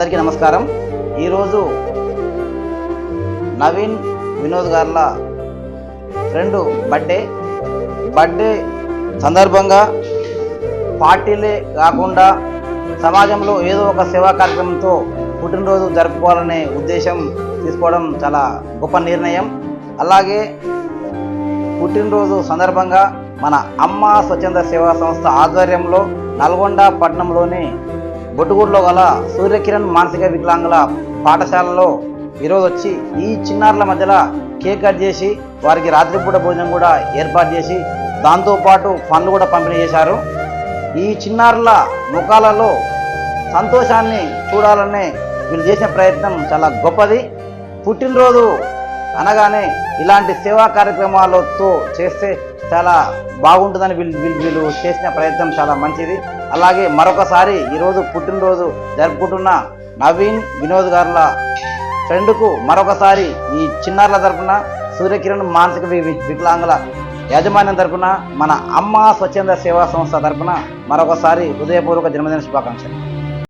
అందరికీ నమస్కారం. ఈరోజు నవీన్ వినోద్ గార్ల ఫ్రెండ్ బర్త్డే సందర్భంగా పార్టీలే కాకుండా సమాజంలో ఏదో ఒక సేవా కార్యక్రమంతో పుట్టినరోజు జరుపుకోవాలనే ఉద్దేశం తీసుకోవడం చాలా గొప్ప నిర్ణయం. అలాగే పుట్టినరోజు సందర్భంగా మన అమ్మ స్వచ్ఛంద సేవా సంస్థ ఆధ్వర్యంలో నల్గొండ పట్టణంలోని బొట్టుగూడలో గల సూర్యకిరణ్ మానసిక వికలాంగుల పాఠశాలలో ఈరోజు వచ్చి ఈ చిన్నారుల మధ్యలో కేక్ కట్ చేసి వారికి రాత్రిపూట భోజనం కూడా ఏర్పాటు చేసి దాంతోపాటు పండ్లు కూడా పంపిణీ చేశారు. ఈ చిన్నారుల ముఖాలలో సంతోషాన్ని చూడాలనే వీళ్ళు చేసిన ప్రయత్నం చాలా గొప్పది. పుట్టినరోజు అనగానే ఇలాంటి సేవా కార్యక్రమాలతో చేస్తే చాలా బాగుంటుందని వీళ్ళు చేసిన ప్రయత్నం చాలా మంచిది. అలాగే మరొకసారి ఈరోజు పుట్టినరోజు జరుపుకుంటున్న నవీన్ వినోద్ గార్ల ఫ్రెండ్కు మరొకసారి ఈ చిన్నారుల తరఫున సూర్యకిరణ్ మానసిక వికలాంగుల యాజమాన్యం తరఫున మన అమ్మ స్వచ్ఛంద సేవా సంస్థ తరఫున మరొకసారి హృదయపూర్వక జన్మదిన శుభాకాంక్షలు.